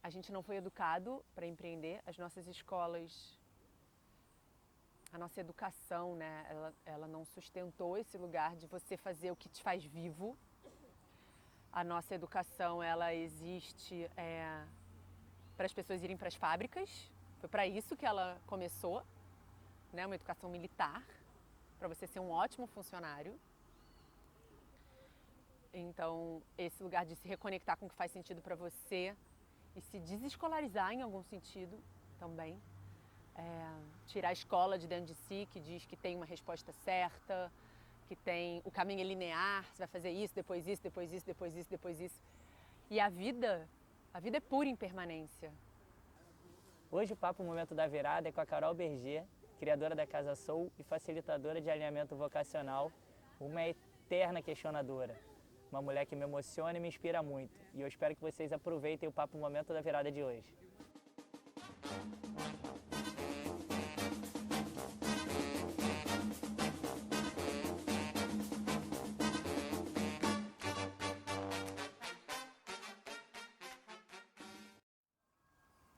a gente não foi educado para empreender. As nossas escolas, a nossa educação, né, ela não sustentou esse lugar de você fazer o que te faz vivo. A nossa educação, ela existe para as pessoas irem para as fábricas. Foi para isso que ela começou, né, uma educação militar, para você ser um ótimo funcionário. Então, esse lugar de se reconectar com o que faz sentido para você e se desescolarizar em algum sentido também. Tirar a escola de dentro de si, que diz que tem uma resposta certa, que tem o caminho é linear, você vai fazer isso, depois isso, depois isso, depois isso, depois isso. E a vida é pura impermanência. Hoje o Papo Momento da Virada é com a Carol Berger, criadora da Casa Soul e facilitadora de alinhamento vocacional, uma eterna questionadora. Uma mulher que me emociona e me inspira muito. E eu espero que vocês aproveitem o Papo Momento da Virada de hoje.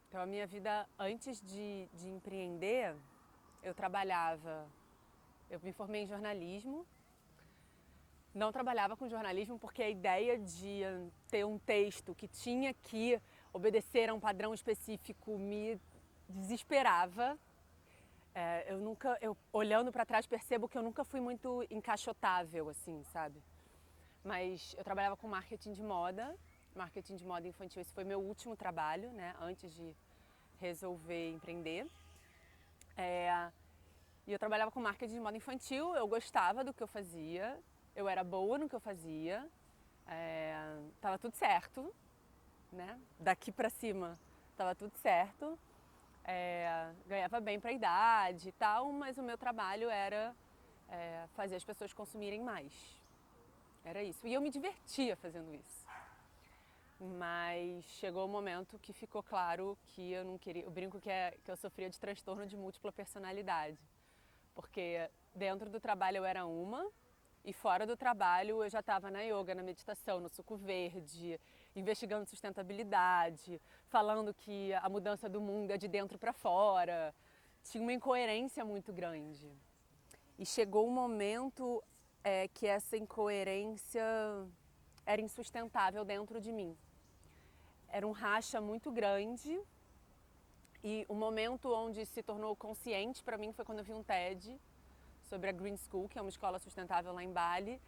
Então, a minha vida antes de empreender, eu me formei em jornalismo. Não trabalhava com jornalismo porque a ideia de ter um texto que tinha que obedecer a um padrão específico me desesperava. Eu olhando para trás percebo que eu nunca fui muito encaixotável, assim, sabe? Mas eu trabalhava com marketing de moda infantil. Esse foi meu último trabalho, né? Antes de resolver empreender. E eu trabalhava com marketing de moda infantil. Eu gostava do que eu fazia. Eu era boa no que eu fazia. Tava tudo certo, né? Daqui para cima tava tudo certo. Ganhava bem para a idade e tal, mas o meu trabalho era fazer as pessoas consumirem mais. Era isso. E eu me divertia fazendo isso. Mas chegou o momento que ficou claro que eu não queria. Eu brinco que eu sofria de transtorno de múltipla personalidade. Porque dentro do trabalho eu era uma, e fora do trabalho eu já estava na yoga, na meditação, no suco verde, investigando sustentabilidade, falando que a mudança do mundo é de dentro para fora. Tinha uma incoerência muito grande. E chegou um momento que essa incoerência era insustentável dentro de mim. Era um racha muito grande, e o momento onde se tornou consciente para mim foi quando eu vi um TED sobre a Green School, que é uma escola sustentável lá em Bali,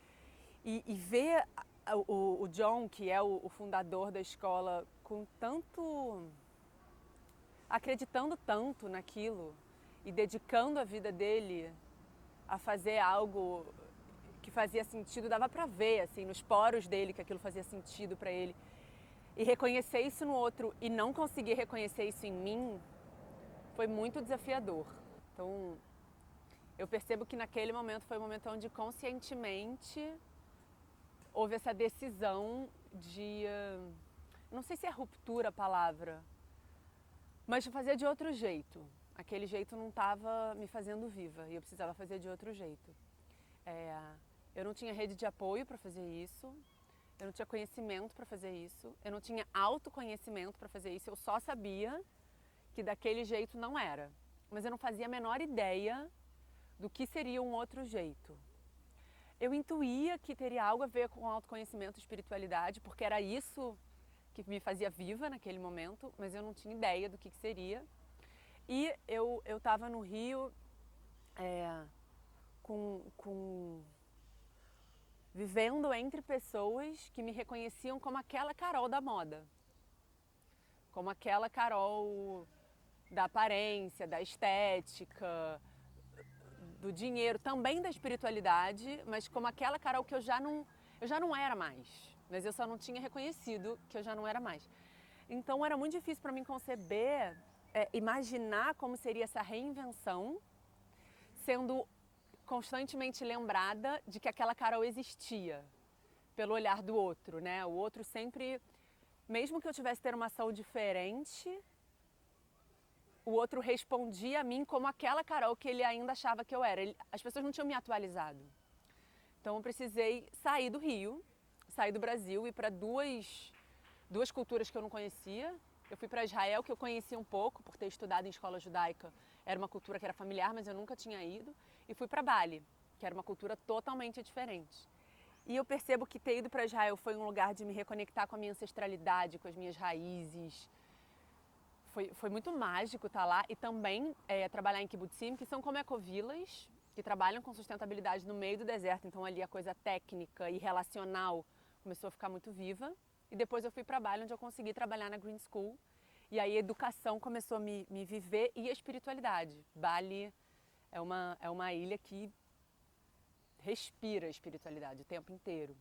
e ver o John, que é o fundador da escola, com tanto, acreditando tanto naquilo e dedicando a vida dele a fazer algo que fazia sentido, dava para ver assim nos poros dele que aquilo fazia sentido para ele. E reconhecer isso no outro e não conseguir reconhecer isso em mim foi muito desafiador. Então, eu percebo que naquele momento foi o momento onde conscientemente houve essa decisão de, não sei se é ruptura a palavra, mas de fazer de outro jeito. Aquele jeito não estava me fazendo viva e eu precisava fazer de outro jeito. Eu não tinha rede de apoio para fazer isso, eu não tinha conhecimento para fazer isso, eu não tinha autoconhecimento para fazer isso, eu só sabia que daquele jeito não era. Mas eu não fazia a menor ideia do que seria um outro jeito. Eu intuía que teria algo a ver com autoconhecimento e espiritualidade, porque era isso que me fazia viva naquele momento, mas eu não tinha ideia do que seria. E eu estava no Rio vivendo entre pessoas que me reconheciam como aquela Carol da moda, como aquela Carol da aparência, da estética, do dinheiro, também da espiritualidade, mas como aquela Carol que eu já não era mais, mas eu só não tinha reconhecido que eu já não era mais. Então era muito difícil para mim conceber, imaginar como seria essa reinvenção, sendo constantemente lembrada de que aquela Carol existia, pelo olhar do outro, né? O outro sempre, mesmo que eu tivesse ter uma ação diferente, o outro respondia a mim como aquela Carol que ele ainda achava que eu era. As pessoas não tinham me atualizado. Então eu precisei sair do Rio, sair do Brasil, ir para duas culturas que eu não conhecia, Eu fui para Israel, que eu conhecia um pouco, por ter estudado em escola judaica. Era uma cultura que era familiar, mas eu nunca tinha ido. E fui para Bali, que era uma cultura totalmente diferente. E eu percebo que ter ido para Israel foi um lugar de me reconectar com a minha ancestralidade, com as minhas raízes. Foi muito mágico estar lá e também trabalhar em kibbutzim, que são como ecovilas, que trabalham com sustentabilidade no meio do deserto. Então ali a coisa técnica e relacional começou a ficar muito viva. E depois eu fui para Bali, onde eu consegui trabalhar na Green School. E aí a educação começou a me viver e a espiritualidade. Bali é uma ilha que respira espiritualidade o tempo inteiro.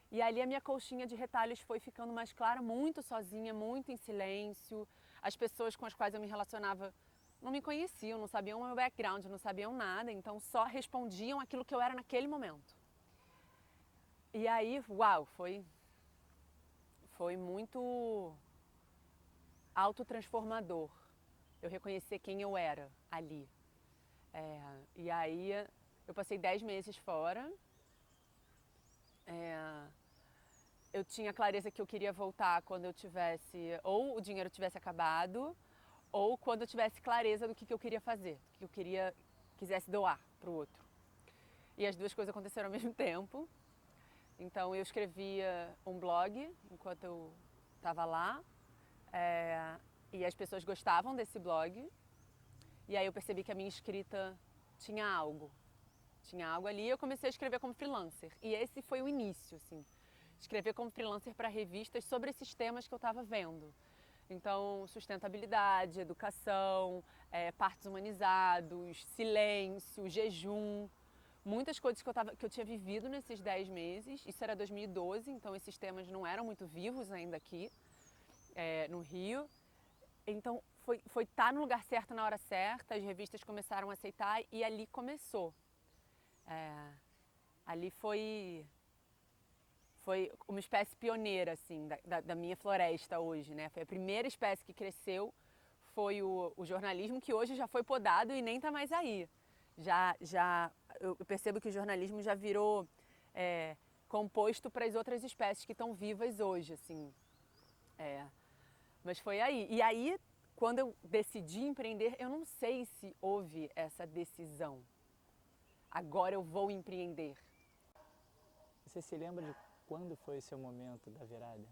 E ali a minha colchinha de retalhos foi ficando mais clara, muito sozinha, muito em silêncio. As pessoas com as quais eu me relacionava não me conheciam, não sabiam o meu background, não sabiam nada, então só respondiam aquilo que eu era naquele momento. E aí, uau, foi muito autotransformador. Eu reconhecer quem eu era ali. E aí eu passei 10 meses fora. Eu tinha clareza que eu queria voltar quando eu tivesse, ou o dinheiro tivesse acabado, ou quando eu tivesse clareza do que eu queria fazer, do que eu quisesse doar para o outro. E as duas coisas aconteceram ao mesmo tempo. Então eu escrevia um blog enquanto eu estava lá, e as pessoas gostavam desse blog. E aí eu percebi que a minha escrita tinha algo ali, e eu comecei a escrever como freelancer. E esse foi o início, assim. Escrever como freelancer para revistas sobre esses temas que eu estava vendo. Então, sustentabilidade, educação, partos humanizados, silêncio, jejum, muitas coisas que eu tinha vivido nesses 10 meses. Isso era 2012, então esses temas não eram muito vivos ainda aqui, no Rio. Então, foi estar no lugar certo na hora certa, as revistas começaram a aceitar e ali começou. Ali foi uma espécie pioneira, assim, da minha floresta hoje, né? Foi a primeira espécie que cresceu, foi o jornalismo, que hoje já foi podado e nem está mais aí. Eu percebo que o jornalismo já virou composto para as outras espécies que estão vivas hoje, assim. Mas foi aí. E aí, quando eu decidi empreender, eu não sei se houve essa decisão. Agora eu vou empreender. Você se lembra de quando foi o seu momento da virada?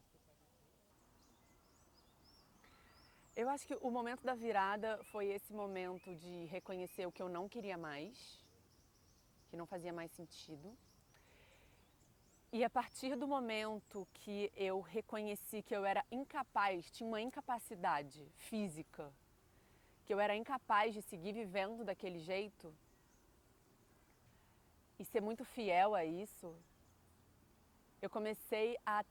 Eu acho que o momento da virada foi esse momento de reconhecer o que eu não queria mais, que não fazia mais sentido. E a partir do momento que eu reconheci que eu era incapaz, tinha uma incapacidade física, que eu era incapaz de seguir vivendo daquele jeito e ser muito fiel a isso, eu comecei a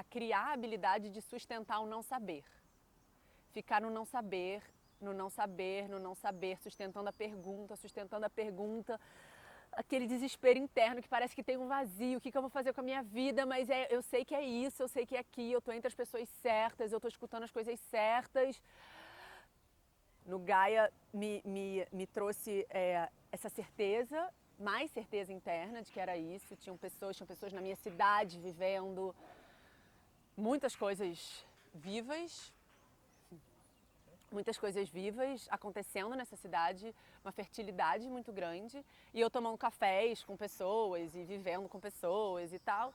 criar a habilidade de sustentar o não saber. Ficar no não saber, no não saber, no não saber, sustentando a pergunta, aquele desespero interno que parece que tem um vazio, o que eu vou fazer com a minha vida, mas eu sei que é isso, eu sei que é aqui, eu estou entre as pessoas certas, eu estou escutando as coisas certas. No Gaia me trouxe essa certeza, mais certeza interna de que era isso. Tinham pessoas na minha cidade vivendo muitas coisas vivas, acontecendo nessa cidade, uma fertilidade muito grande, e eu tomando cafés com pessoas e vivendo com pessoas e tal.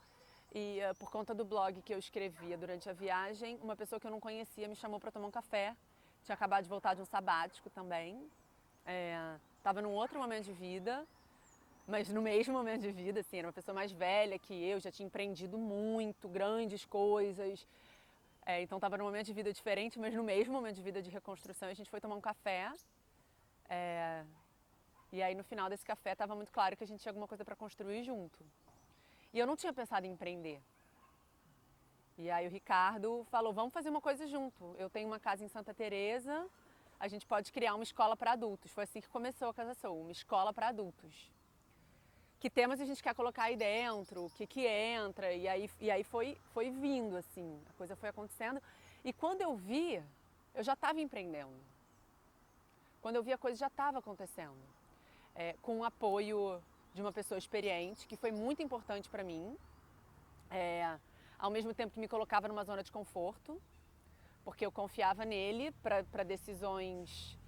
E por conta do blog que eu escrevia durante a viagem, uma pessoa que eu não conhecia me chamou para tomar um café. Tinha acabado de voltar de um sabático também. Estava num outro momento de vida, mas no mesmo momento de vida, assim, era uma pessoa mais velha que eu, já tinha empreendido muito, grandes coisas. Então estava num momento de vida diferente, mas no mesmo momento de vida de reconstrução. A gente foi tomar um café. E aí no final desse café estava muito claro que a gente tinha alguma coisa para construir junto. E eu não tinha pensado em empreender. E aí o Ricardo falou, vamos fazer uma coisa junto. Eu tenho uma casa em Santa Teresa, a gente pode criar uma escola para adultos. Foi assim que começou a Casa Soul, uma escola para adultos. Que temas a gente quer colocar aí dentro, o que entra, e aí foi vindo, assim, a coisa foi acontecendo. E quando eu vi, eu já estava empreendendo. Quando eu vi, a coisa já estava acontecendo. Com o apoio de uma pessoa experiente, que foi muito importante para mim. Ao mesmo tempo que me colocava numa zona de conforto, porque eu confiava nele para decisões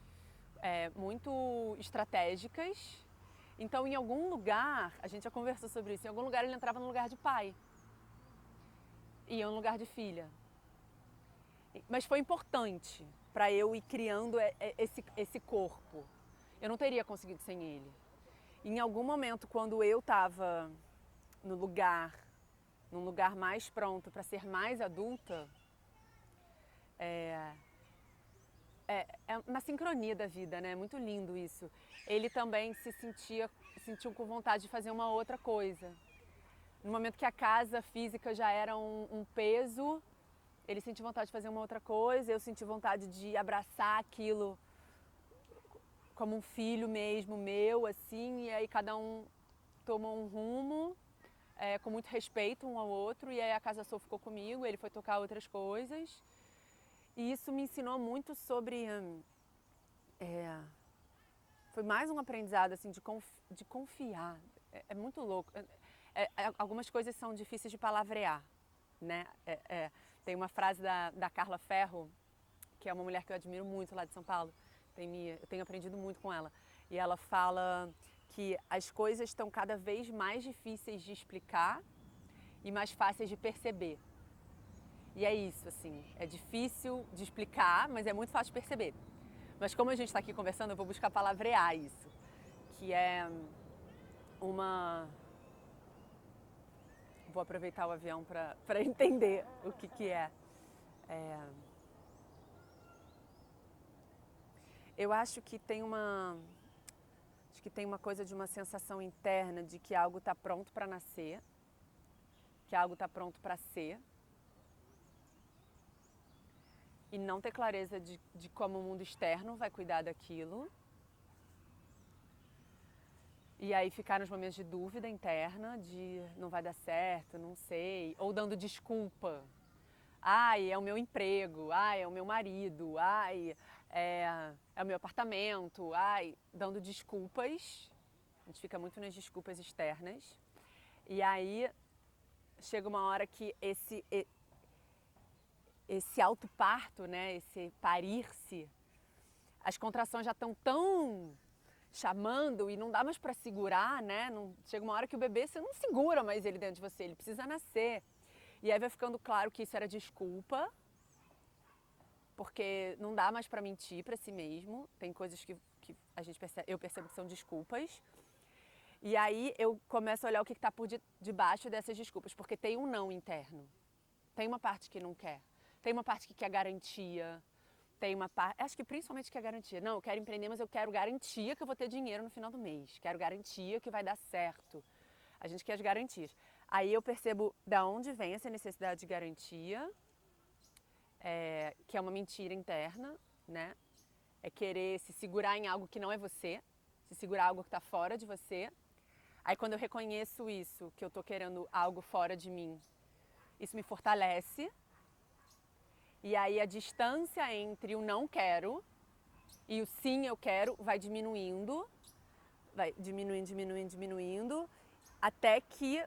muito estratégicas. Então, em algum lugar, a gente já conversou sobre isso, em algum lugar ele entrava no lugar de pai e eu no lugar de filha. Mas foi importante para eu ir criando esse corpo. Eu não teria conseguido sem ele. Em algum momento, quando eu estava num lugar mais pronto para ser mais adulta, é uma sincronia da vida, né? Muito lindo isso. Ele também sentiu com vontade de fazer uma outra coisa. No momento que a casa física já era um peso, ele sentiu vontade de fazer uma outra coisa, eu senti vontade de abraçar aquilo como um filho mesmo meu, assim, e aí cada um tomou um rumo, com muito respeito um ao outro, e aí a Casa Soul ficou comigo, ele foi tocar outras coisas. E isso me ensinou muito sobre... foi mais um aprendizado, assim, de confiar. É muito louco. Algumas coisas são difíceis de palavrear, né? Tem uma frase da Carla Ferro, que é uma mulher que eu admiro muito lá de São Paulo. Eu tenho aprendido muito com ela. E ela fala que as coisas estão cada vez mais difíceis de explicar e mais fáceis de perceber. E é isso, assim, é difícil de explicar, mas é muito fácil de perceber. Mas como a gente está aqui conversando, eu vou buscar palavrear isso, que é Vou aproveitar o avião para entender o que é. Eu acho que tem uma coisa de uma sensação interna de que algo está pronto para nascer, que algo está pronto para ser, e não ter clareza de como o mundo externo vai cuidar daquilo. E aí ficar nos momentos de dúvida interna, de não vai dar certo, não sei, ou dando desculpa. Ai, é o meu emprego, ai, é o meu marido, ai, é o meu apartamento, ai, dando desculpas. A gente fica muito nas desculpas externas. E aí chega uma hora que esse autoparto, né, esse parir-se, as contrações já estão tão chamando e não dá mais para segurar, né? Chega uma hora que o bebê, você não segura mais ele dentro de você, ele precisa nascer. E aí vai ficando claro que isso era desculpa, porque não dá mais para mentir para si mesmo. Tem coisas que eu percebo que são desculpas. E aí eu começo a olhar o que está por debaixo dessas desculpas, porque tem um não interno. Tem uma parte que não quer. Tem uma parte que quer garantia. Tem uma parte, acho que principalmente quer garantia. Não, eu quero empreender, mas eu quero garantia que eu vou ter dinheiro no final do mês. Quero garantia que vai dar certo. A gente quer as garantias. Aí eu percebo da onde vem essa necessidade de garantia, que é uma mentira interna, né? É querer se segurar em algo que não é você, se segurar em algo que está fora de você. Aí quando eu reconheço isso, que eu estou querendo algo fora de mim, isso me fortalece. E aí a distância entre o não quero e o sim eu quero vai diminuindo, diminuindo, até que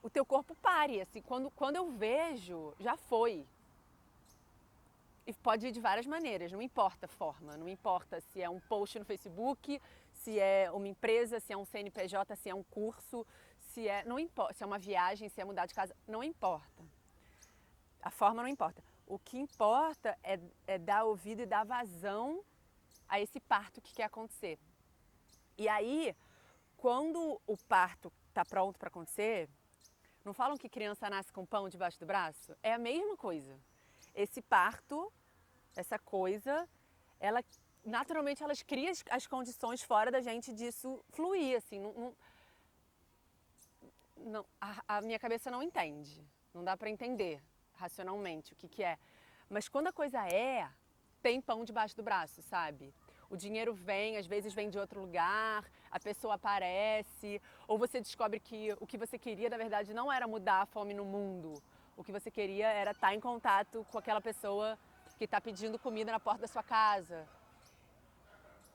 o teu corpo pare. Assim, quando eu vejo, já foi. E pode ir de várias maneiras, não importa a forma, não importa se é um post no Facebook, se é uma empresa, se é um CNPJ, se é um curso, não importa, se é uma viagem, se é mudar de casa, não importa. A forma não importa. O que importa é dar ouvido e dar vazão a esse parto que quer acontecer. E aí, quando o parto está pronto para acontecer, não falam que criança nasce com pão debaixo do braço? É a mesma coisa. Esse parto, essa coisa, naturalmente elas criam as condições fora da gente disso fluir, assim. A minha cabeça não entende, não dá para entender racionalmente o que é. Mas quando a coisa tem pão debaixo do braço, sabe? O dinheiro vem, às vezes vem de outro lugar, a pessoa aparece, ou você descobre que o que você queria, na verdade, não era mudar a fome no mundo. O que você queria era estar em contato com aquela pessoa que está pedindo comida na porta da sua casa.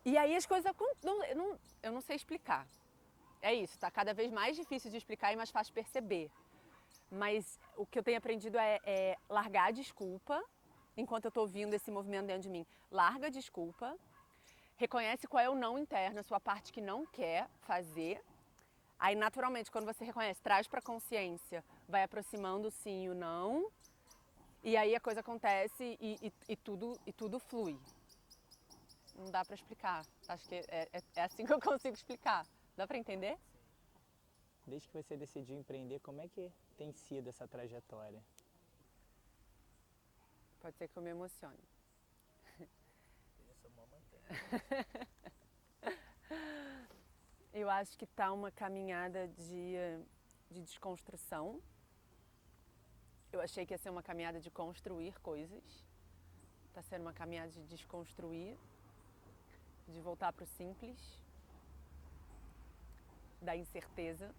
E aí as coisas... Eu não sei explicar. É isso, está cada vez mais difícil de explicar e mais fácil de perceber. Mas o que eu tenho aprendido é largar a desculpa enquanto eu estou ouvindo esse movimento dentro de mim. Larga a desculpa, reconhece qual é o não interno, a sua parte que não quer fazer. Aí, naturalmente, quando você reconhece, traz para a consciência, vai aproximando o sim e o não, e aí a coisa acontece e tudo flui. Não dá para explicar. Acho que é assim que eu consigo explicar. Dá para entender? Desde que você decidiu empreender, como é que tem sido essa trajetória? Pode ser que eu me emocione. Eu acho que tá uma caminhada de desconstrução. Eu achei que ia ser uma caminhada de construir coisas. Tá sendo uma caminhada de desconstruir, de voltar pro simples, da incerteza.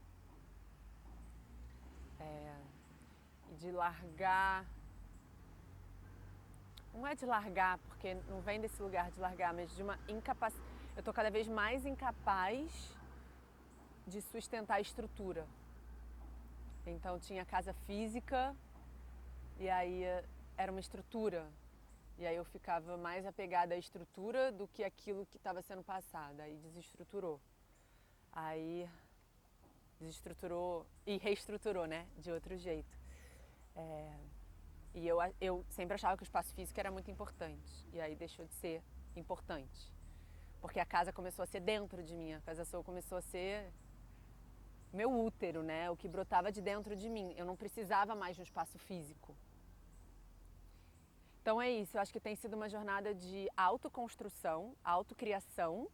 E de largar. Não é de largar, porque não vem desse lugar de largar, mas de uma incapacidade. Eu tô cada vez mais incapaz de sustentar a estrutura. Então tinha casa física e aí era uma estrutura. E aí eu ficava mais apegada à estrutura do que aquilo que estava sendo passado. Aí desestruturou. Aí desestruturou e reestruturou, né? De outro jeito. E eu sempre achava que o espaço físico era muito importante. E aí deixou de ser importante. Porque a casa começou a ser dentro de mim. A Casa Soul começou a ser meu útero, né? O que brotava de dentro de mim. Eu não precisava mais de um espaço físico. Então é isso. Eu acho que tem sido uma jornada de autoconstrução, autocriação.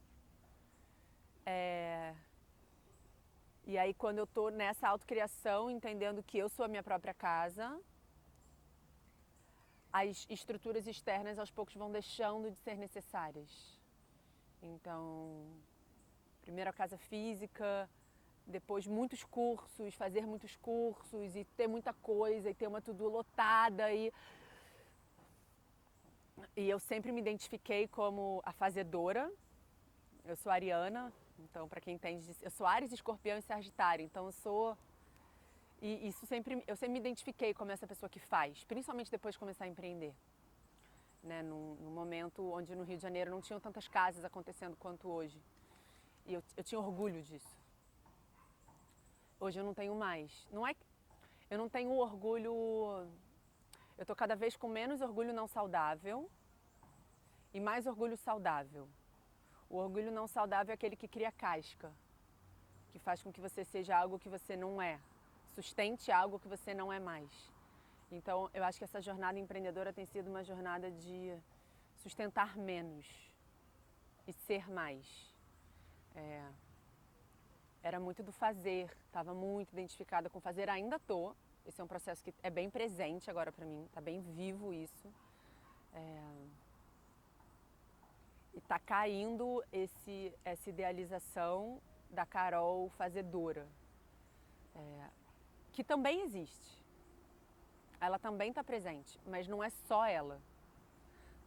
E aí quando eu tô nessa autocriação, entendendo que eu sou a minha própria casa, as estruturas externas aos poucos vão deixando de ser necessárias. Então, primeiro a casa física, depois muitos cursos, fazer muitos cursos e ter muita coisa e ter uma to-do lotada e eu sempre me identifiquei como a fazedora. Eu sou ariana, então para quem entende, eu sou Áries, Escorpião e Sagitário, então eu sempre me identifiquei como essa pessoa que faz, principalmente depois de começar a empreender. Né, num momento onde no Rio de Janeiro não tinham tantas casas acontecendo quanto hoje. E eu tinha orgulho disso. Hoje eu não tenho mais. Não é, eu não tenho orgulho. Eu tô cada vez com menos orgulho não saudável e mais orgulho saudável. O orgulho não saudável é aquele que cria casca, que faz com que você seja algo que você não é, sustente algo que você não é mais. Então, eu acho que essa jornada empreendedora tem sido uma jornada de sustentar menos e ser mais. Era muito do fazer, estava muito identificada com fazer, ainda tô. Esse é um processo que é bem presente agora para mim, tá bem vivo isso. E tá caindo essa idealização da Carol fazedora, que também existe. Ela também está presente, mas não é só ela.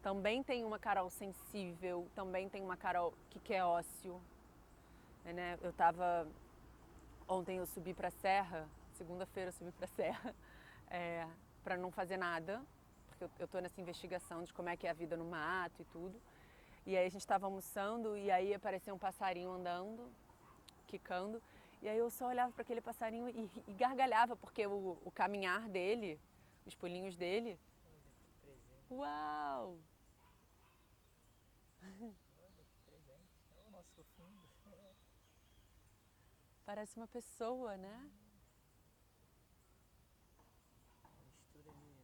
Também tem uma Carol sensível, também tem uma Carol que quer ócio. Né? Ontem eu subi para a serra, segunda-feira eu subi para a serra, para não fazer nada, porque eu estou nessa investigação de como é que é a vida no mato e tudo. E aí a gente estava almoçando e aí apareceu um passarinho andando, quicando, e aí eu só olhava para aquele passarinho e gargalhava, porque o caminhar dele, os pulinhos dele. Uau! Parece uma pessoa, né? Mistura de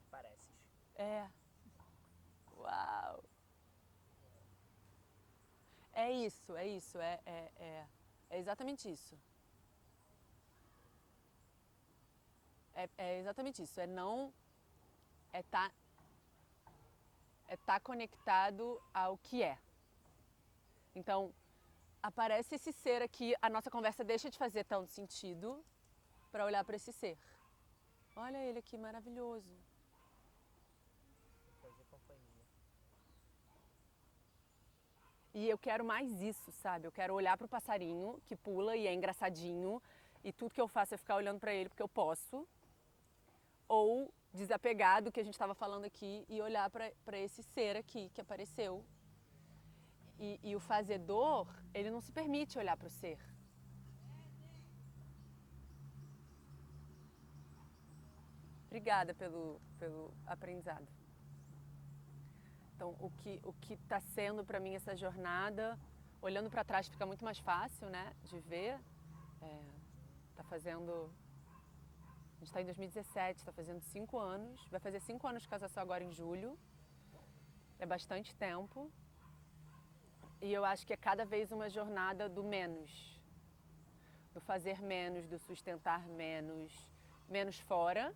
pareces. Uau! É isso, é exatamente isso. É exatamente isso, tá conectado ao que é. Então, aparece esse ser aqui, a nossa conversa deixa de fazer tanto sentido para olhar para esse ser. Olha ele aqui, maravilhoso. Fazer companhia. E eu quero mais isso, sabe? Eu quero olhar pro passarinho que pula e é engraçadinho e tudo que eu faço é ficar olhando para ele porque eu posso. Ou desapegar do que a gente estava falando aqui e olhar para esse ser aqui que apareceu. E o fazedor, ele não se permite olhar para o ser. Obrigada pelo aprendizado. Então, o que está sendo para mim essa jornada, olhando para trás fica muito mais fácil, né, de ver. Tá fazendo... A gente está em 2017, está fazendo 5 anos. Vai fazer 5 anos de casação agora em julho. É bastante tempo. E eu acho que é cada vez uma jornada do menos. Do fazer menos, do sustentar menos. Menos fora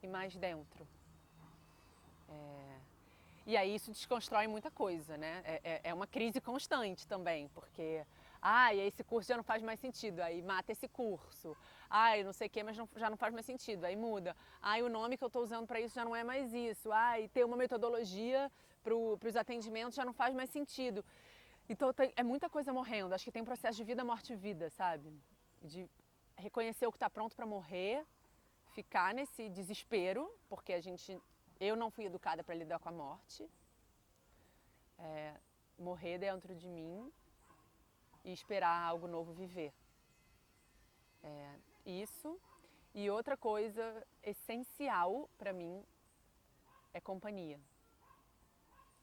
e mais dentro. E aí isso desconstrói muita coisa, né? É uma crise constante também, porque... esse curso já não faz mais sentido, aí mata esse curso. Não sei o que, mas já não faz mais sentido, aí muda. O nome que eu estou usando para isso já não é mais isso. Ter uma metodologia para os atendimentos já não faz mais sentido. Então é muita coisa morrendo, acho que tem um processo de vida, morte e vida, sabe? De reconhecer o que está pronto para morrer, ficar nesse desespero, porque eu não fui educada para lidar com a morte. Morrer dentro de mim e esperar algo novo viver. Isso. E outra coisa essencial para mim é companhia.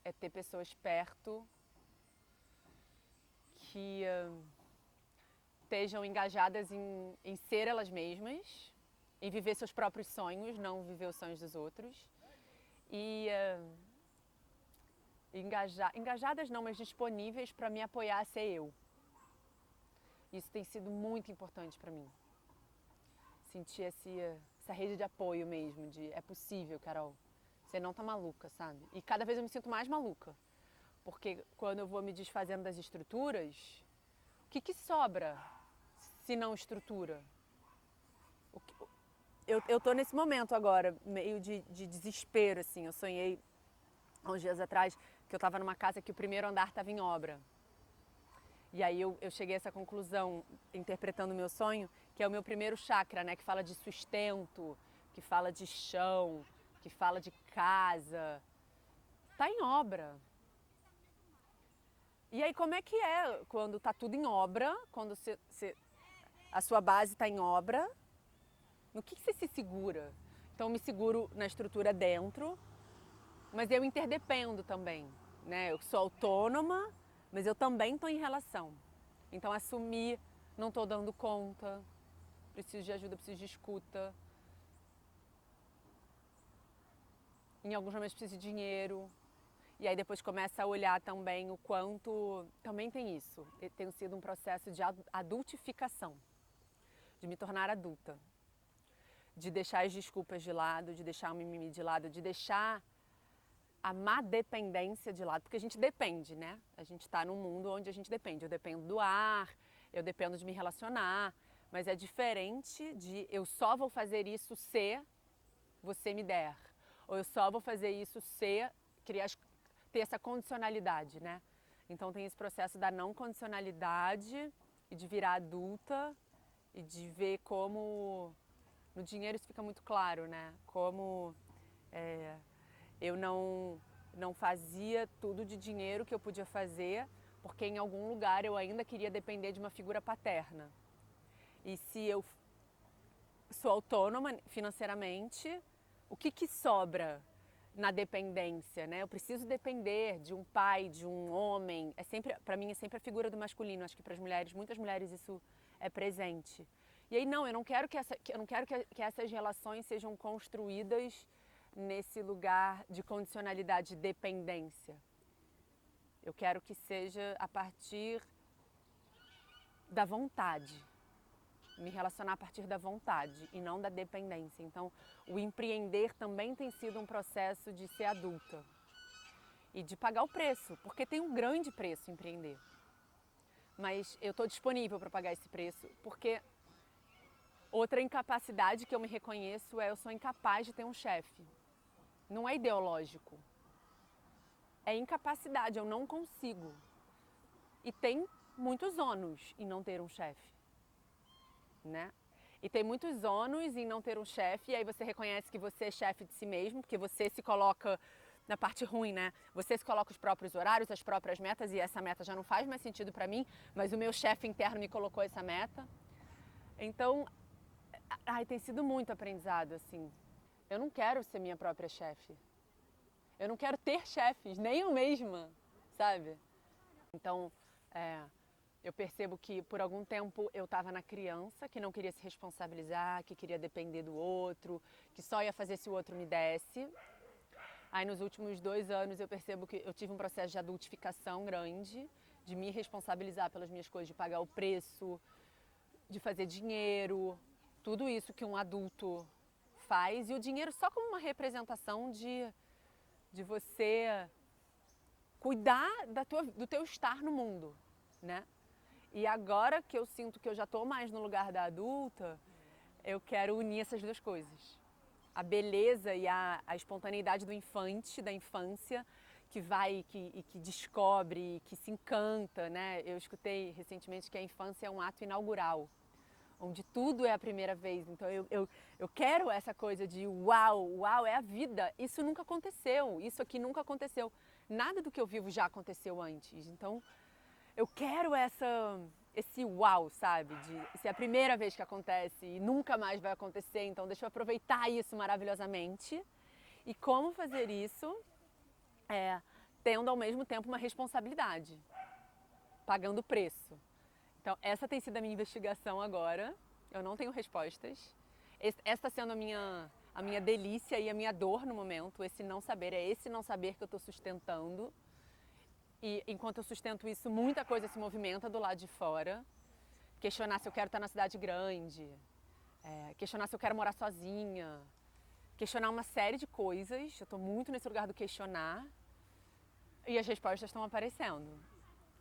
É ter pessoas perto que estejam engajadas em ser elas mesmas, em viver seus próprios sonhos, não viver os sonhos dos outros. E engajadas não, mas disponíveis para me apoiar a ser eu. Isso tem sido muito importante para mim. Sentir essa rede de apoio mesmo, é possível, Carol. Você não tá maluca, sabe? E cada vez eu me sinto mais maluca. Porque quando eu vou me desfazendo das estruturas, o que sobra se não estrutura? Eu tô nesse momento agora, meio de desespero, assim. Eu sonhei, há uns dias atrás, que eu estava numa casa que o primeiro andar estava em obra. E aí eu cheguei a essa conclusão, interpretando o meu sonho, que é o meu primeiro chakra, né? Que fala de sustento, que fala de chão, que fala de casa. Tá em obra. E aí como é que é quando tá tudo em obra, quando a sua base está em obra, no que você se segura? Então eu me seguro na estrutura dentro, mas eu interdependo também, né? Eu sou autônoma, mas eu também estou em relação. Então assumir, não estou dando conta, preciso de ajuda, preciso de escuta. Em alguns momentos preciso de dinheiro. E aí depois começa a olhar também o quanto... Também tem isso. Tem sido um processo de adultificação. De me tornar adulta. De deixar as desculpas de lado, de deixar o mimimi de lado, de deixar a má dependência de lado. Porque a gente depende, né? A gente está num mundo onde a gente depende. Eu dependo do ar, eu dependo de me relacionar. Mas é diferente de eu só vou fazer isso se você me der. Ou eu só vou fazer isso se ter essa condicionalidade, né? Então tem esse processo da não condicionalidade e de virar adulta e de ver como... No dinheiro isso fica muito claro, né? Como eu não fazia tudo de dinheiro que eu podia fazer porque em algum lugar eu ainda queria depender de uma figura paterna. E se eu sou autônoma financeiramente, o que sobra na dependência, né? Eu preciso depender de um pai, de um homem. Para mim é sempre a figura do masculino. Acho que para as mulheres, muitas mulheres isso é presente. E aí não, eu não quero que essas relações sejam construídas nesse lugar de condicionalidade, de dependência. Eu quero que seja a partir da vontade. Me relacionar a partir da vontade e não da dependência. Então, o empreender também tem sido um processo de ser adulta e de pagar o preço, porque tem um grande preço empreender. Mas eu estou disponível para pagar esse preço, porque outra incapacidade que eu me reconheço eu sou incapaz de ter um chefe. Não é ideológico. É incapacidade, eu não consigo. E tem muitos ônus em não ter um chefe. Né? E tem muitos ônus em não ter um chefe, e aí você reconhece que você é chefe de si mesmo, porque você se coloca na parte ruim, né? Você se coloca os próprios horários, as próprias metas, e essa meta já não faz mais sentido para mim, mas o meu chefe interno me colocou essa meta. Então, tem sido muito aprendizado, assim. Eu não quero ser minha própria chefe. Eu não quero ter chefes, nem eu mesma, sabe? Então, eu percebo que por algum tempo eu estava na criança, que não queria se responsabilizar, que queria depender do outro, que só ia fazer se o outro me desse. Aí nos últimos 2 anos eu percebo que eu tive um processo de adultificação grande, de me responsabilizar pelas minhas coisas, de pagar o preço, de fazer dinheiro, tudo isso que um adulto faz. E o dinheiro só como uma representação de você cuidar do teu estar no mundo, né? E agora que eu sinto que eu já estou mais no lugar da adulta, eu quero unir essas duas coisas. A beleza e a espontaneidade do infante, da infância, que vai e que descobre, que se encanta, né? Eu escutei recentemente que a infância é um ato inaugural, onde tudo é a primeira vez. Então eu quero essa coisa de uau, é a vida. Isso nunca aconteceu, isso aqui nunca aconteceu. Nada do que eu vivo já aconteceu antes. Então eu quero esse uau, sabe? De ser a primeira vez que acontece e nunca mais vai acontecer. Então deixa eu aproveitar isso maravilhosamente. E como fazer isso tendo ao mesmo tempo uma responsabilidade, pagando preço. Então, essa tem sido a minha investigação agora. Eu não tenho respostas. Essa está sendo a minha delícia e a minha dor no momento. Esse não saber, é esse não saber que eu estou sustentando. E enquanto eu sustento isso, muita coisa se movimenta do lado de fora. Questionar se eu quero estar na cidade grande. Questionar se eu quero morar sozinha. Questionar uma série de coisas. Eu estou muito nesse lugar do questionar. E as respostas estão aparecendo.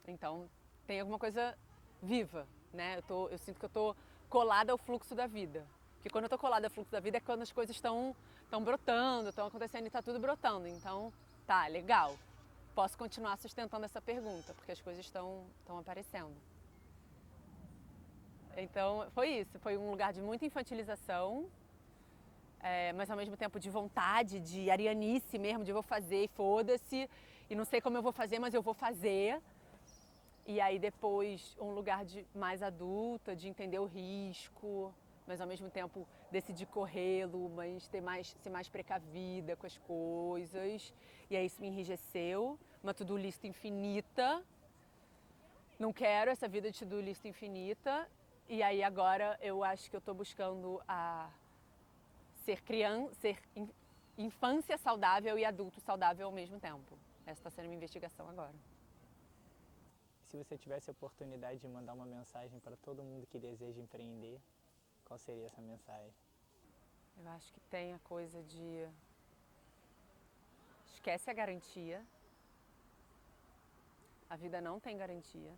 Então, tem alguma coisa viva, né? Eu sinto que eu tô colada ao fluxo da vida. Porque quando eu tô colada ao fluxo da vida é quando as coisas estão brotando, estão acontecendo e tá tudo brotando. Então, tá, legal. Posso continuar sustentando essa pergunta, porque as coisas estão aparecendo. Então, foi isso. Foi um lugar de muita infantilização, mas ao mesmo tempo de vontade, de arianice mesmo, de vou fazer e foda-se. E não sei como eu vou fazer, mas eu vou fazer. E aí depois um lugar de mais adulta, de entender o risco, mas ao mesmo tempo decidir corrê-lo, mas ser mais precavida com as coisas. E aí isso me enrijeceu, uma to-do list infinita. Não quero essa vida de to-do list infinita. E aí agora eu acho que eu estou buscando ser infância saudável e adulto saudável ao mesmo tempo. Essa está sendo a minha investigação agora. Se você tivesse a oportunidade de mandar uma mensagem para todo mundo que deseja empreender, qual seria essa mensagem? Eu acho que tem a coisa de esquece a garantia. A vida não tem garantia.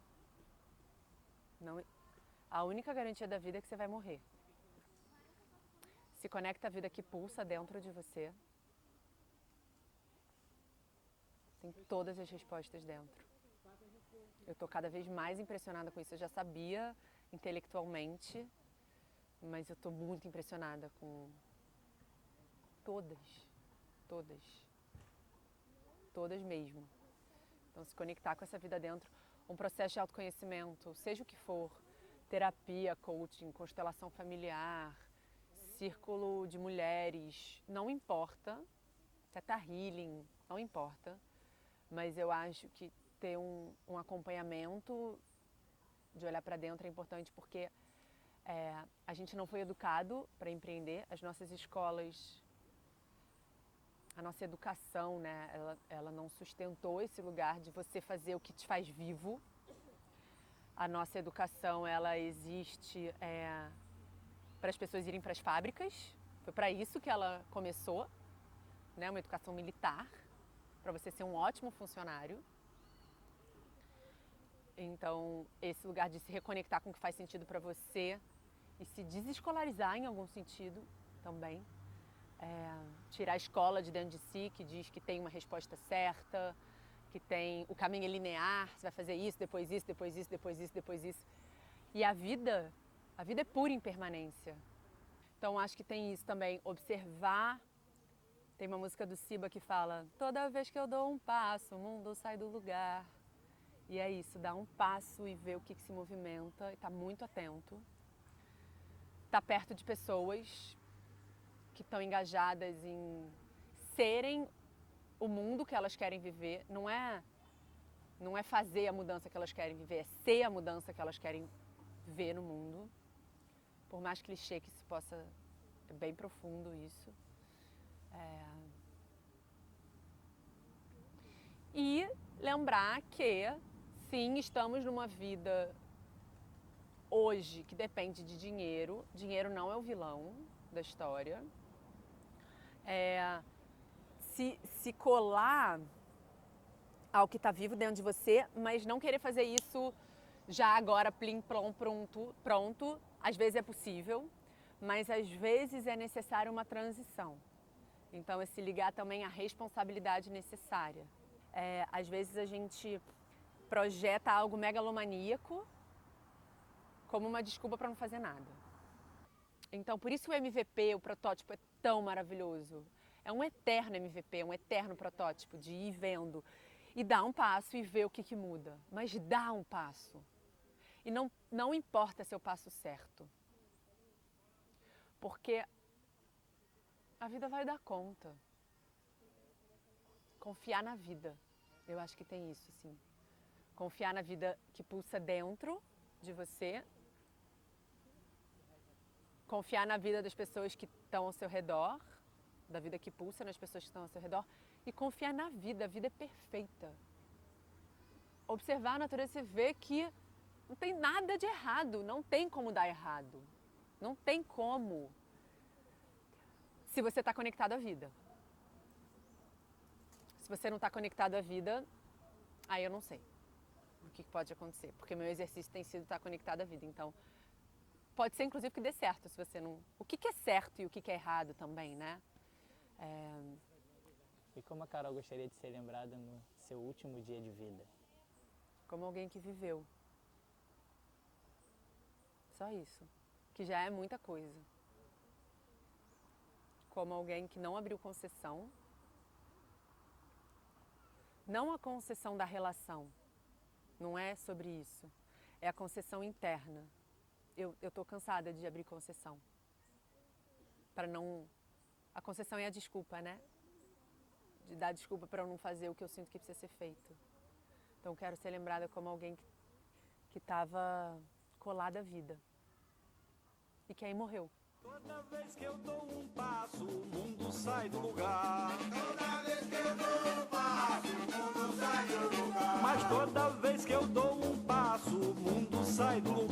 Não, a única garantia da vida é que você vai morrer. Se conecta à vida que pulsa dentro de você. Tem todas as respostas dentro. Eu estou cada vez mais impressionada com isso. Eu já sabia intelectualmente, mas eu estou muito impressionada com todas mesmo. Então, se conectar com essa vida dentro, um processo de autoconhecimento, seja o que for, terapia, coaching, constelação familiar, círculo de mulheres, não importa, teta healing, não importa, mas eu acho que ter um acompanhamento de olhar para dentro é importante porque a gente não foi educado para empreender. As nossas escolas, a nossa educação, né, ela não sustentou esse lugar de você fazer o que te faz vivo. A nossa educação, ela existe para as pessoas irem para as fábricas. Foi para isso que ela começou, né, uma educação militar, para você ser um ótimo funcionário. Então, esse lugar de se reconectar com o que faz sentido para você e se desescolarizar em algum sentido também. Tirar a escola de dentro de si, que diz que tem uma resposta certa, que tem o caminho é linear, você vai fazer isso, depois isso, depois isso, depois isso, depois isso. E a vida é pura impermanência. Então acho que tem isso também, observar. Tem uma música do Siba que fala: toda vez que eu dou um passo, o mundo sai do lugar. E é isso, dar um passo e ver o que se movimenta, e estar muito atento. Estar perto de pessoas que estão engajadas em serem o mundo que elas querem viver. Não é fazer a mudança que elas querem viver, é ser a mudança que elas querem ver no mundo. Por mais clichê que isso possa... É bem profundo isso. E lembrar que, sim, estamos numa vida hoje que depende de dinheiro. Dinheiro não é o vilão da história. Se colar ao que está vivo dentro de você, mas não querer fazer isso já agora, plim, plom, pronto. Às vezes é possível, mas às vezes é necessária uma transição. Então é se ligar também à responsabilidade necessária. Às vezes a gente projeta algo megalomaníaco como uma desculpa para não fazer nada. Então por isso o MVP, o protótipo, é tão maravilhoso. É um eterno MVP, um eterno protótipo de ir vendo e dar um passo e ver o que muda. Mas dá um passo. E não importa se eu passo certo. Porque a vida vai dar conta. Confiar na vida. Eu acho que tem isso, sim. Confiar na vida que pulsa dentro de você. Confiar na vida das pessoas que estão ao seu redor. Da vida que pulsa nas pessoas que estão ao seu redor. E confiar na vida. A vida é perfeita. Observar a natureza e ver que não tem nada de errado. Não tem como dar errado. Não tem como. Se você está conectado à vida. Se você não está conectado à vida, aí eu não sei o que pode acontecer. Porque meu exercício tem sido estar conectado à vida. Então, pode ser inclusive que dê certo se você não... O que é certo e o que é errado também, né? E como a Carol gostaria de ser lembrada no seu último dia de vida? Como alguém que viveu. Só isso. Que já é muita coisa. Como alguém que não abriu concessão. Não a concessão da relação. Não é sobre isso. É a concessão interna. Eu tô cansada de abrir concessão. Para não... A concessão é a desculpa, né? De dar desculpa para eu não fazer o que eu sinto que precisa ser feito. Então quero ser lembrada como alguém que estava colada à vida. E que aí morreu. Toda vez que eu dou um passo, o mundo sai do lugar. Toda vez que eu dou um passo, o mundo sai do lugar. Mas toda vez que eu dou um passo, o mundo sai do lugar.